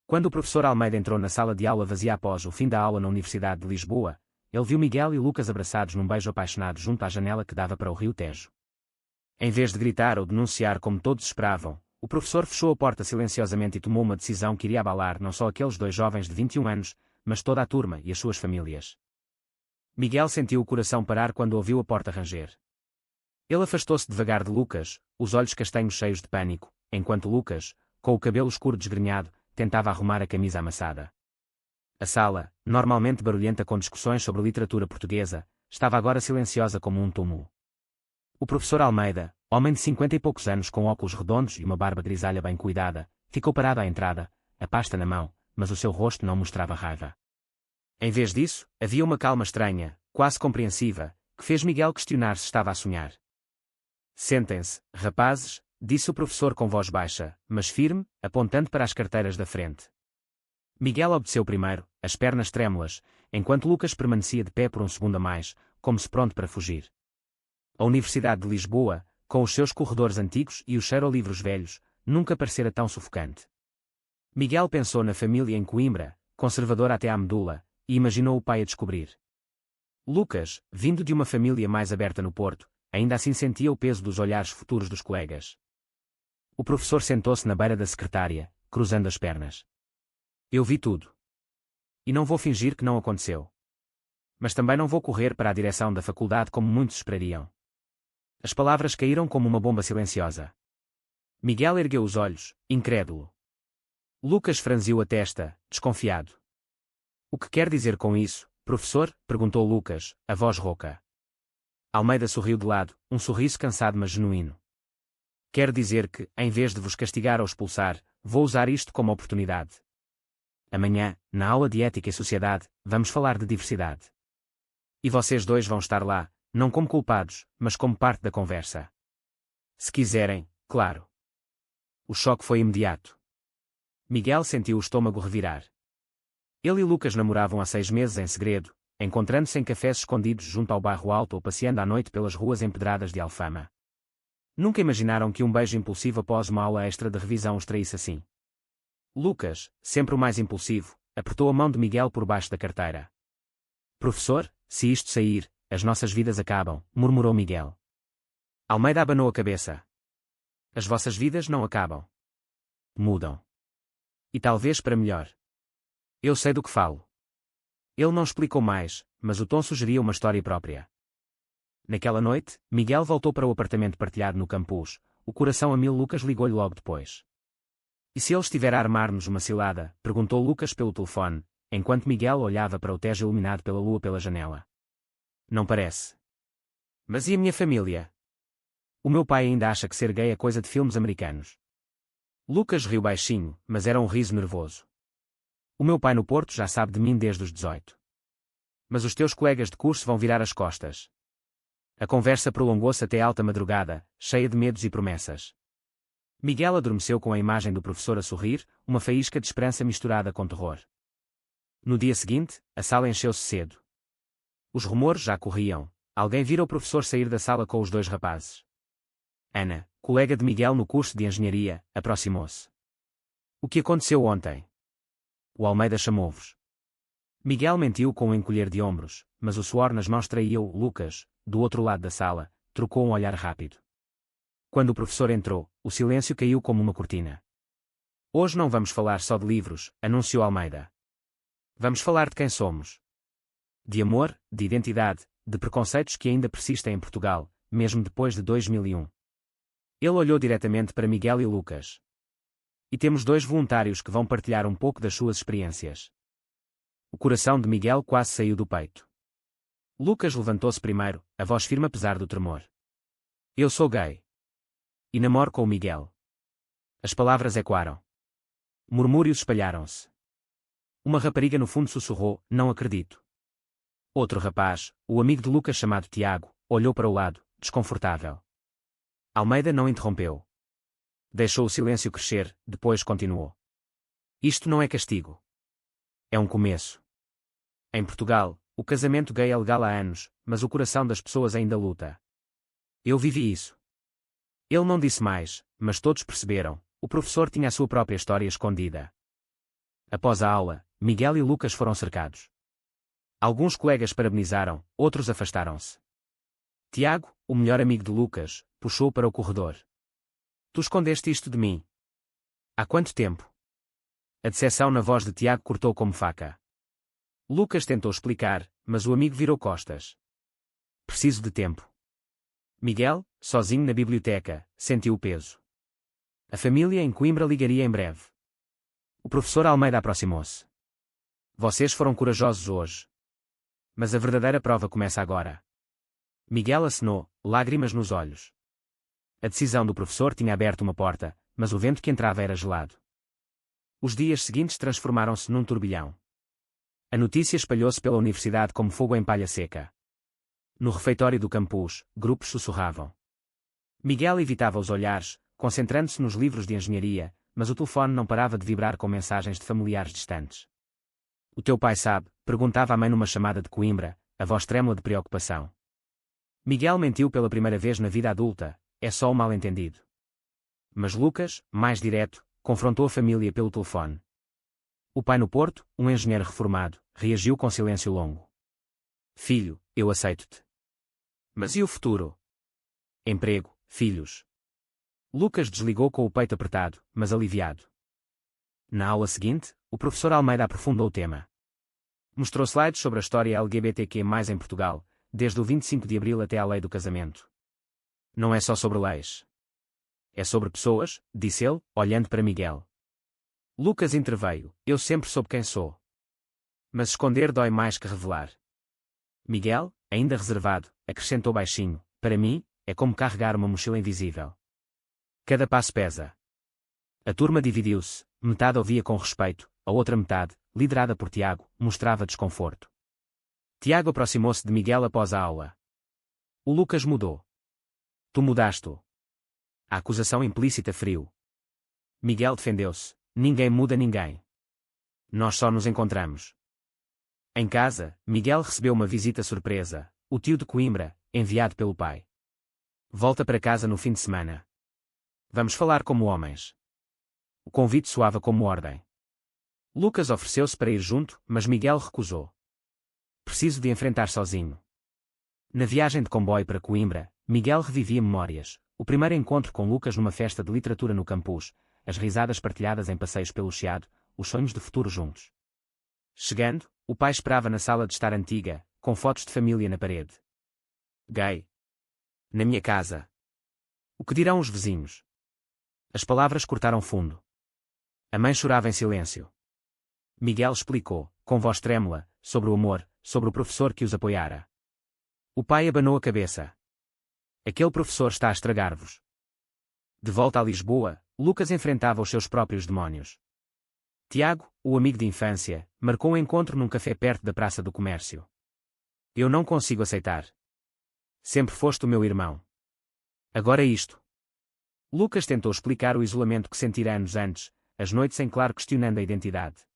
Quando o professor Almeida entrou na sala de aula vazia após o fim da aula na Universidade de Lisboa, ele viu Miguel e Lucas abraçados num beijo apaixonado junto à janela que dava para o Rio Tejo. Em vez de gritar ou denunciar como todos esperavam, o professor fechou a porta silenciosamente e tomou uma decisão que iria abalar não só aqueles dois jovens de 21 anos, mas toda a turma e as suas famílias. Miguel sentiu o coração parar quando ouviu a porta ranger. Ele afastou-se devagar de Lucas, os olhos castanhos cheios de pânico, enquanto Lucas, com o cabelo escuro desgrenhado, tentava arrumar a camisa amassada. A sala, normalmente barulhenta com discussões sobre literatura portuguesa, estava agora silenciosa como um túmulo. O professor Almeida, homem de 50 e poucos anos com óculos redondos e uma barba grisalha bem cuidada, ficou parado à entrada, a pasta na mão, mas o seu rosto não mostrava raiva. Em vez disso, havia uma calma estranha, quase compreensiva, que fez Miguel questionar se estava a sonhar. Sentem-se, rapazes, disse o professor com voz baixa, mas firme, apontando para as carteiras da frente. Miguel obedeceu primeiro, as pernas trêmulas, enquanto Lucas permanecia de pé por um segundo a mais, como se pronto para fugir. A Universidade de Lisboa, com os seus corredores antigos e o cheiro a livros velhos, nunca parecera tão sufocante. Miguel pensou na família em Coimbra, conservadora até à medula, e imaginou o pai a descobrir. Lucas, vindo de uma família mais aberta no Porto, ainda assim sentia o peso dos olhares futuros dos colegas. O professor sentou-se na beira da secretária, cruzando as pernas. Eu vi tudo. E não vou fingir que não aconteceu. Mas também não vou correr para a direção da faculdade como muitos esperariam. As palavras caíram como uma bomba silenciosa. Miguel ergueu os olhos, incrédulo. Lucas franziu a testa, desconfiado. O que quer dizer com isso, professor? Perguntou Lucas, a voz rouca. Almeida sorriu de lado, um sorriso cansado mas genuíno. Quer dizer que, em vez de vos castigar ou expulsar, vou usar isto como oportunidade. Amanhã, na aula de Ética e Sociedade, vamos falar de diversidade. E vocês dois vão estar lá, não como culpados, mas como parte da conversa. Se quiserem, claro. O choque foi imediato. Miguel sentiu o estômago revirar. Ele e Lucas namoravam há 6 meses em segredo, encontrando-se em cafés escondidos junto ao Bairro Alto ou passeando à noite pelas ruas empedradas de Alfama. Nunca imaginaram que um beijo impulsivo após uma aula extra de revisão os traísse assim. Lucas, sempre o mais impulsivo, apertou a mão de Miguel por baixo da carteira. Professor, se isto sair, as nossas vidas acabam, murmurou Miguel. Almeida abanou a cabeça. As vossas vidas não acabam. Mudam. E talvez para melhor. Eu sei do que falo. Ele não explicou mais, mas o tom sugeria uma história própria. Naquela noite, Miguel voltou para o apartamento partilhado no campus, o coração a mil. Lucas ligou-lhe logo depois. E se ele estiver a armar-nos uma cilada? Perguntou Lucas pelo telefone, enquanto Miguel olhava para o Tejo iluminado pela lua pela janela. Não parece. Mas e a minha família? O meu pai ainda acha que ser gay é coisa de filmes americanos. Lucas riu baixinho, mas era um riso nervoso. O meu pai no Porto já sabe de mim desde os 18. Mas os teus colegas de curso vão virar as costas. A conversa prolongou-se até alta madrugada, cheia de medos e promessas. Miguel adormeceu com a imagem do professor a sorrir, uma faísca de esperança misturada com terror. No dia seguinte, a sala encheu-se cedo. Os rumores já corriam. Alguém vira o professor sair da sala com os dois rapazes. Ana, colega de Miguel no curso de engenharia, aproximou-se. O que aconteceu ontem? O Almeida chamou-vos. Miguel mentiu com um encolher de ombros, mas o suor nas mãos traía-o. Lucas, do outro lado da sala, trocou um olhar rápido. Quando o professor entrou, o silêncio caiu como uma cortina. Hoje não vamos falar só de livros, anunciou Almeida. Vamos falar de quem somos. De amor, de identidade, de preconceitos que ainda persistem em Portugal, mesmo depois de 2001. Ele olhou diretamente para Miguel e Lucas. E temos 2 voluntários que vão partilhar um pouco das suas experiências. O coração de Miguel quase saiu do peito. Lucas levantou-se primeiro, a voz firme apesar do tremor. Eu sou gay. E namoro com o Miguel. As palavras ecoaram. Murmúrios espalharam-se. Uma rapariga no fundo sussurrou, não acredito. Outro rapaz, o amigo de Lucas chamado Tiago, olhou para o lado, desconfortável. Almeida não interrompeu. Deixou o silêncio crescer, depois continuou. Isto não é castigo. É um começo. Em Portugal, o casamento gay é legal há anos, mas o coração das pessoas ainda luta. Eu vivi isso. Ele não disse mais, mas todos perceberam, o professor tinha a sua própria história escondida. Após a aula, Miguel e Lucas foram cercados. Alguns colegas parabenizaram, outros afastaram-se. Tiago, o melhor amigo de Lucas, puxou-o para o corredor. Tu escondeste isto de mim. Há quanto tempo? A decepção na voz de Tiago cortou como faca. Lucas tentou explicar, mas o amigo virou costas. Preciso de tempo. Miguel, sozinho na biblioteca, sentiu o peso. A família em Coimbra ligaria em breve. O professor Almeida aproximou-se. Vocês foram corajosos hoje. Mas a verdadeira prova começa agora. Miguel acenou, lágrimas nos olhos. A decisão do professor tinha aberto uma porta, mas o vento que entrava era gelado. Os dias seguintes transformaram-se num turbilhão. A notícia espalhou-se pela universidade como fogo em palha seca. No refeitório do campus, grupos sussurravam. Miguel evitava os olhares, concentrando-se nos livros de engenharia, mas o telefone não parava de vibrar com mensagens de familiares distantes. O teu pai sabe? Perguntava a mãe numa chamada de Coimbra, a voz trêmula de preocupação. Miguel mentiu pela primeira vez na vida adulta, é só um mal-entendido. Mas Lucas, mais direto, confrontou a família pelo telefone. O pai no Porto, um engenheiro reformado, reagiu com silêncio longo. Filho, eu aceito-te. Mas e o futuro? Emprego, filhos. Lucas desligou com o peito apertado, mas aliviado. Na aula seguinte, o professor Almeida aprofundou o tema. Mostrou slides sobre a história LGBTQ+ em Portugal, desde o 25 de abril até à lei do casamento. Não é só sobre leis. É sobre pessoas, disse ele, olhando para Miguel. Lucas interveio, eu sempre soube quem sou. Mas esconder dói mais que revelar. Miguel, ainda reservado, acrescentou baixinho, para mim, é como carregar uma mochila invisível. Cada passo pesa. A turma dividiu-se, metade ouvia com respeito, a outra metade, liderada por Tiago, mostrava desconforto. Tiago aproximou-se de Miguel após a aula. O Lucas mudou. Tu mudaste-o. A acusação implícita feriu. Miguel defendeu-se. Ninguém muda ninguém. Nós só nos encontramos. Em casa, Miguel recebeu uma visita surpresa, o tio de Coimbra, enviado pelo pai. Volta para casa no fim de semana. Vamos falar como homens. O convite soava como ordem. Lucas ofereceu-se para ir junto, mas Miguel recusou. Preciso de enfrentar sozinho. Na viagem de comboio para Coimbra, Miguel revivia memórias, o primeiro encontro com Lucas numa festa de literatura no campus, as risadas partilhadas em passeios pelo Chiado, os sonhos de futuro juntos. Chegando, o pai esperava na sala de estar antiga, com fotos de família na parede. Gay. Na minha casa. O que dirão os vizinhos? As palavras cortaram fundo. A mãe chorava em silêncio. Miguel explicou, com voz trêmula, sobre o amor, sobre o professor que os apoiara. O pai abanou a cabeça. Aquele professor está a estragar-vos. De volta a Lisboa, Lucas enfrentava os seus próprios demónios. Tiago, o amigo de infância, marcou um encontro num café perto da Praça do Comércio. Eu não consigo aceitar. Sempre foste o meu irmão. Agora isto. Lucas tentou explicar o isolamento que sentira anos antes, as noites em claro questionando a identidade.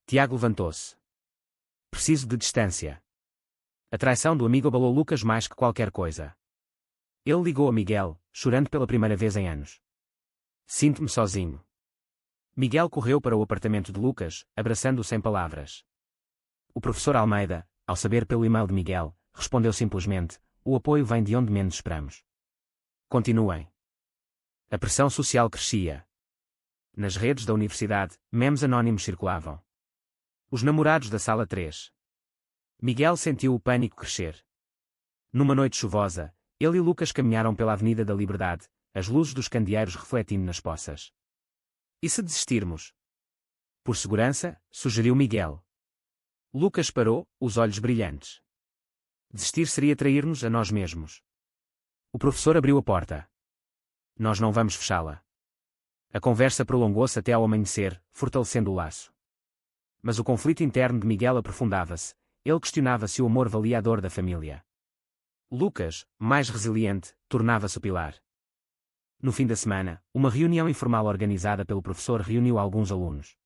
Tiago levantou-se. Preciso de distância. A traição do amigo abalou Lucas mais que qualquer coisa. Ele ligou a Miguel, chorando pela primeira vez em anos. Sinto-me sozinho. Miguel correu para o apartamento de Lucas, abraçando-o sem palavras. O professor Almeida, ao saber pelo e-mail de Miguel, respondeu simplesmente, o apoio vem de onde menos esperamos. Continuem. A pressão social crescia. Nas redes da universidade, memes anónimos circulavam. Os namorados da sala 3. Miguel sentiu o pânico crescer. Numa noite chuvosa, ele e Lucas caminharam pela Avenida da Liberdade, as luzes dos candeeiros refletindo nas poças. E se desistirmos? Por segurança, sugeriu Miguel. Lucas parou, os olhos brilhantes. Desistir seria trair-nos a nós mesmos. O professor abriu a porta. Nós não vamos fechá-la. A conversa prolongou-se até ao amanhecer, fortalecendo o laço. Mas o conflito interno de Miguel aprofundava-se, ele questionava se o amor valia a dor da família. Lucas, mais resiliente, tornava-se o pilar. No fim da semana, uma reunião informal organizada pelo professor reuniu alguns alunos.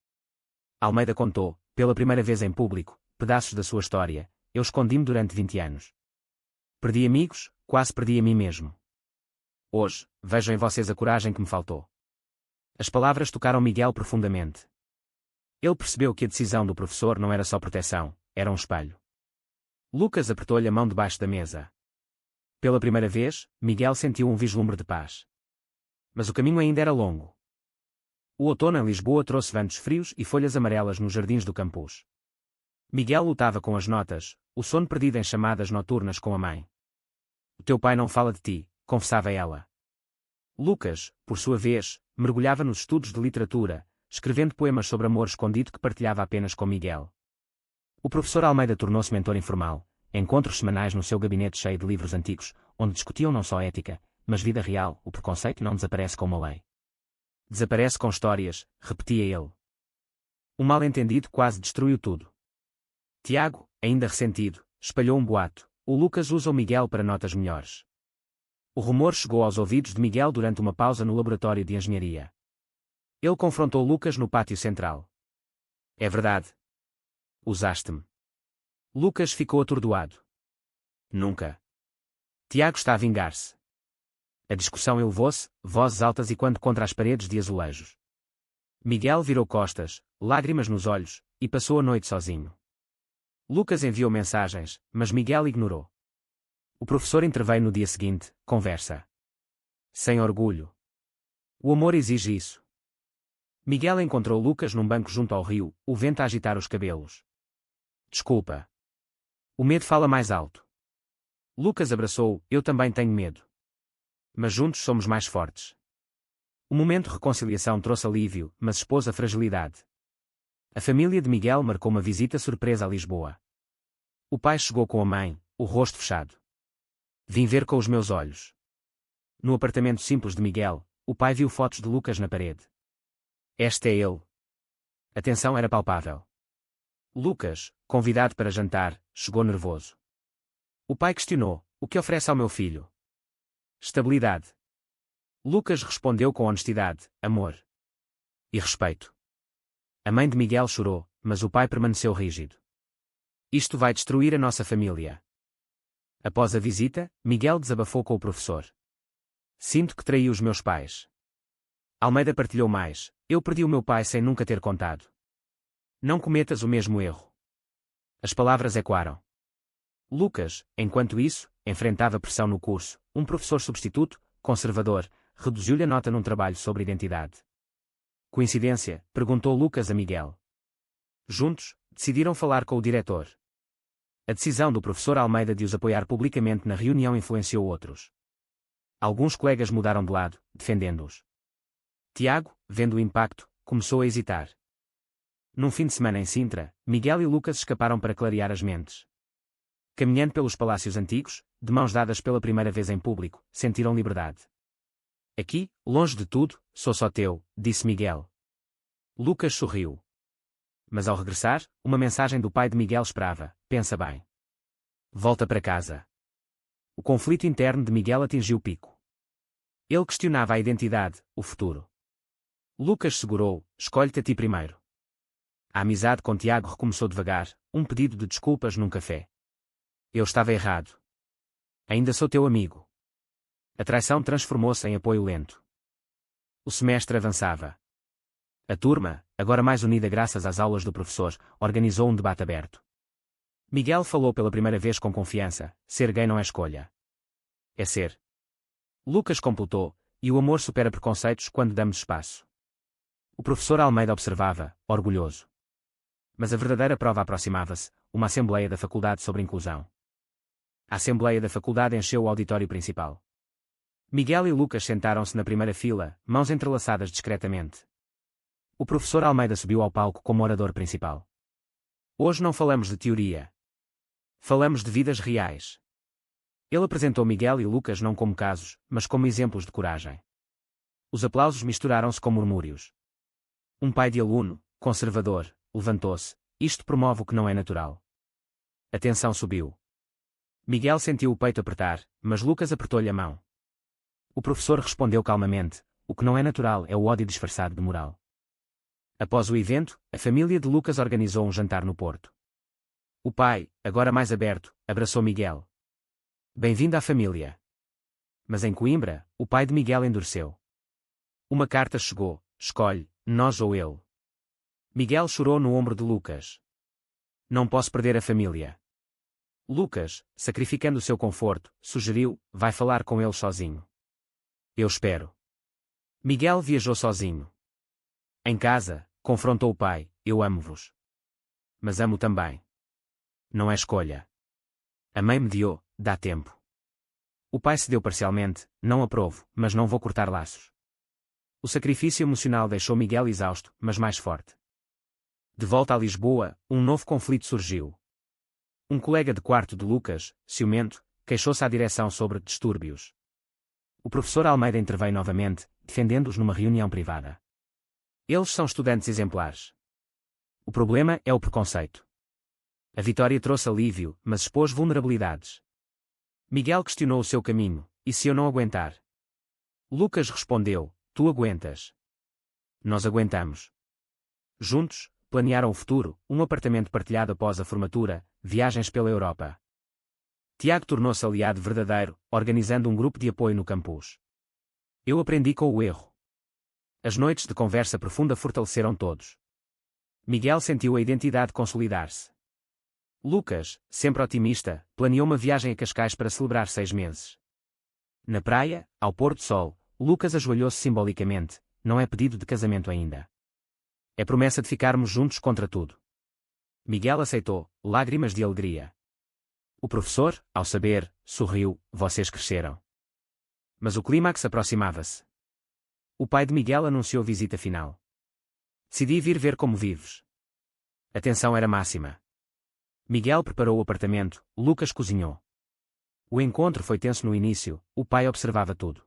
Almeida contou, pela primeira vez em público, pedaços da sua história. Eu escondi-me durante 20 anos. Perdi amigos, quase perdi a mim mesmo. Hoje, vejo em vocês a coragem que me faltou. As palavras tocaram Miguel profundamente. Ele percebeu que a decisão do professor não era só proteção, era um espelho. Lucas apertou-lhe a mão debaixo da mesa. Pela primeira vez, Miguel sentiu um vislumbre de paz. Mas o caminho ainda era longo. O outono em Lisboa trouxe ventos frios e folhas amarelas nos jardins do campus. Miguel lutava com as notas, o sono perdido em chamadas noturnas com a mãe. O teu pai não fala de ti, confessava ela. Lucas, por sua vez, mergulhava nos estudos de literatura, escrevendo poemas sobre amor escondido que partilhava apenas com Miguel. O professor Almeida tornou-se mentor informal, encontros semanais no seu gabinete cheio de livros antigos, onde discutiam não só ética, mas vida real. O preconceito não desaparece com uma lei. Desaparece com histórias, repetia ele. O mal-entendido quase destruiu tudo. Tiago, ainda ressentido, espalhou um boato: o Lucas usa o Miguel para notas melhores. O rumor chegou aos ouvidos de Miguel durante uma pausa no laboratório de engenharia. Ele confrontou Lucas no pátio central. É verdade. Usaste-me. Lucas ficou atordoado. Nunca. Tiago está a vingar-se. A discussão elevou-se, vozes altas e quando contra as paredes de azulejos. Miguel virou costas, lágrimas nos olhos, e passou a noite sozinho. Lucas enviou mensagens, mas Miguel ignorou. O professor interveio no dia seguinte: conversa. Sem orgulho. O amor exige isso. Miguel encontrou Lucas num banco junto ao rio, o vento a agitar os cabelos. Desculpa. O medo fala mais alto. Lucas abraçou-o: eu também tenho medo. Mas juntos somos mais fortes. O momento de reconciliação trouxe alívio, mas expôs a fragilidade. A família de Miguel marcou uma visita surpresa a Lisboa. O pai chegou com a mãe, o rosto fechado. Vim ver com os meus olhos. No apartamento simples de Miguel, o pai viu fotos de Lucas na parede. Este é ele. A tensão era palpável. Lucas, convidado para jantar, chegou nervoso. O pai questionou: o que oferece ao meu filho? Estabilidade. Lucas respondeu com honestidade: amor. E respeito. A mãe de Miguel chorou, mas o pai permaneceu rígido. Isto vai destruir a nossa família. Após a visita, Miguel desabafou com o professor. Sinto que traí os meus pais. Almeida partilhou mais: eu perdi o meu pai sem nunca ter contado. Não cometas o mesmo erro. As palavras ecoaram. Lucas, enquanto isso, enfrentava pressão no curso. Um professor substituto, conservador, reduziu-lhe a nota num trabalho sobre identidade. Coincidência? Perguntou Lucas a Miguel. Juntos, decidiram falar com o diretor. A decisão do professor Almeida de os apoiar publicamente na reunião influenciou outros. Alguns colegas mudaram de lado, defendendo-os. Tiago, vendo o impacto, começou a hesitar. Num fim de semana em Sintra, Miguel e Lucas escaparam para clarear as mentes. Caminhando pelos palácios antigos, de mãos dadas pela primeira vez em público, sentiram liberdade. Aqui, longe de tudo, sou só teu, disse Miguel. Lucas sorriu. Mas ao regressar, uma mensagem do pai de Miguel esperava: pensa bem. Volta para casa. O conflito interno de Miguel atingiu o pico. Ele questionava a identidade, o futuro. Lucas segurou: escolhe-te a ti primeiro. A amizade com Tiago recomeçou devagar, um pedido de desculpas num café. Eu estava errado. Ainda sou teu amigo. A traição transformou-se em apoio lento. O semestre avançava. A turma, agora mais unida graças às aulas do professor, organizou um debate aberto. Miguel falou pela primeira vez com confiança: ser gay não é escolha. É ser. Lucas completou: e o amor supera preconceitos quando damos espaço. O professor Almeida observava, orgulhoso. Mas a verdadeira prova aproximava-se: uma assembleia da faculdade sobre inclusão. A assembleia da faculdade encheu o auditório principal. Miguel e Lucas sentaram-se na primeira fila, mãos entrelaçadas discretamente. O professor Almeida subiu ao palco como orador principal. Hoje não falamos de teoria. Falamos de vidas reais. Ele apresentou Miguel e Lucas não como casos, mas como exemplos de coragem. Os aplausos misturaram-se com murmúrios. Um pai de aluno, conservador, levantou-se: isto promove o que não é natural. A tensão subiu. Miguel sentiu o peito apertar, mas Lucas apertou-lhe a mão. O professor respondeu calmamente: o que não é natural é o ódio disfarçado de moral. Após o evento, a família de Lucas organizou um jantar no Porto. O pai, agora mais aberto, abraçou Miguel. Bem-vindo à família. Mas em Coimbra, o pai de Miguel endureceu. Uma carta chegou: escolhe, nós ou ele. Miguel chorou no ombro de Lucas. Não posso perder a família. Lucas, sacrificando o seu conforto, sugeriu, vai falar com eles sozinho. Eu espero. Miguel viajou sozinho. Em casa, confrontou o pai, eu amo-vos. Mas amo também. Não é escolha. A mãe mediou, dá tempo. O pai cedeu parcialmente, não aprovo, mas não vou cortar laços. O sacrifício emocional deixou Miguel exausto, mas mais forte. De volta a Lisboa, um novo conflito surgiu. Um colega de quarto de Lucas, ciumento, queixou-se à direção sobre distúrbios. O professor Almeida interveio novamente, defendendo-os numa reunião privada. Eles são estudantes exemplares. O problema é o preconceito. A vitória trouxe alívio, mas expôs vulnerabilidades. Miguel questionou o seu caminho, e se eu não aguentar? Lucas respondeu, tu aguentas. Nós aguentamos. Juntos, planearam o futuro, um apartamento partilhado após a formatura, viagens pela Europa. Tiago tornou-se aliado verdadeiro, organizando um grupo de apoio no campus. Eu aprendi com o erro. As noites de conversa profunda fortaleceram todos. Miguel sentiu a identidade consolidar-se. Lucas, sempre otimista, planeou uma viagem a Cascais para celebrar 6 meses. Na praia, ao pôr do sol, Lucas ajoelhou-se simbolicamente, não é pedido de casamento ainda. É promessa de ficarmos juntos contra tudo. Miguel aceitou, lágrimas de alegria. O professor, ao saber, sorriu, vocês cresceram. Mas o clímax aproximava-se. O pai de Miguel anunciou visita final. Decidi vir ver como vives. A tensão era máxima. Miguel preparou o apartamento, Lucas cozinhou. O encontro foi tenso no início, o pai observava tudo.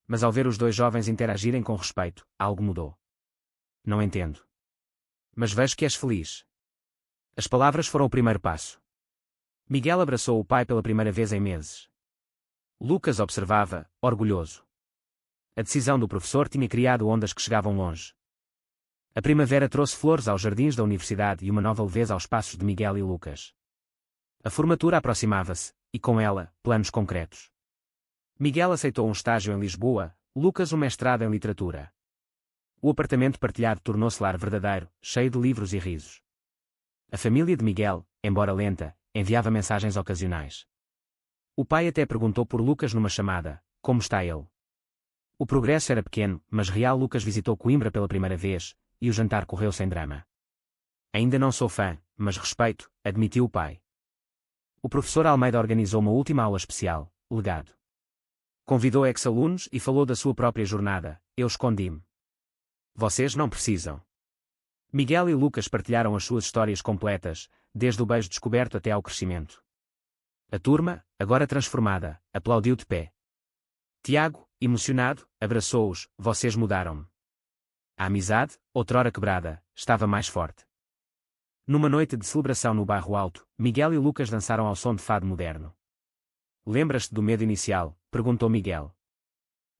Mas ao ver os dois jovens interagirem com respeito, algo mudou. Não entendo. Mas vejo que és feliz. As palavras foram o primeiro passo. Miguel abraçou o pai pela primeira vez em meses. Lucas observava, orgulhoso. A decisão do professor tinha criado ondas que chegavam longe. A primavera trouxe flores aos jardins da universidade e uma nova leveza aos passos de Miguel e Lucas. A formatura aproximava-se, e com ela, planos concretos. Miguel aceitou um estágio em Lisboa, Lucas um mestrado em literatura. O apartamento partilhado tornou-se lar verdadeiro, cheio de livros e risos. A família de Miguel, embora lenta, enviava mensagens ocasionais. O pai até perguntou por Lucas numa chamada, como está ele? O progresso era pequeno, mas real. Lucas visitou Coimbra pela primeira vez, e o jantar correu sem drama. Ainda não sou fã, mas respeito, admitiu o pai. O professor Almeida organizou uma última aula especial, legado. Convidou ex-alunos e falou da sua própria jornada, eu escondi-me. Vocês não precisam. Miguel e Lucas partilharam as suas histórias completas, desde o beijo descoberto até ao crescimento. A turma, agora transformada, aplaudiu de pé. Tiago, emocionado, abraçou-os, vocês mudaram-me. A amizade, outrora quebrada, estava mais forte. Numa noite de celebração no Bairro Alto, Miguel e Lucas dançaram ao som de fado moderno. Lembras-te do medo inicial? Perguntou Miguel.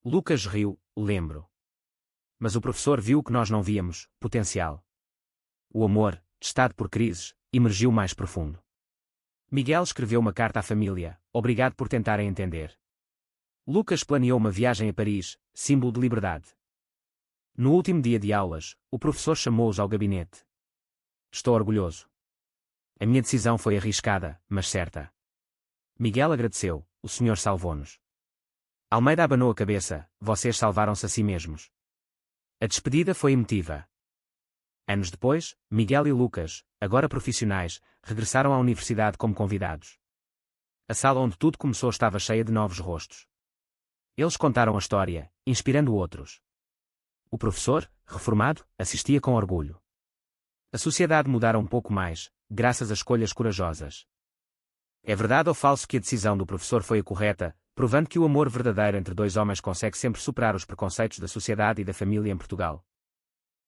Lucas riu, lembro. Mas o professor viu o que nós não víamos, potencial. O amor, testado por crises, emergiu mais profundo. Miguel escreveu uma carta à família, obrigado por tentarem entender. Lucas planeou uma viagem a Paris, símbolo de liberdade. No último dia de aulas, o professor chamou-os ao gabinete. Estou orgulhoso. A minha decisão foi arriscada, mas certa. Miguel agradeceu, o senhor salvou-nos. Almeida abanou a cabeça, vocês salvaram-se a si mesmos. A despedida foi emotiva. Anos depois, Miguel e Lucas, agora profissionais, regressaram à universidade como convidados. A sala onde tudo começou estava cheia de novos rostos. Eles contaram a história, inspirando outros. O professor, reformado, assistia com orgulho. A sociedade mudara um pouco mais, graças a escolhas corajosas. É verdade ou falso que a decisão do professor foi a correta, provando que o amor verdadeiro entre dois homens consegue sempre superar os preconceitos da sociedade e da família em Portugal?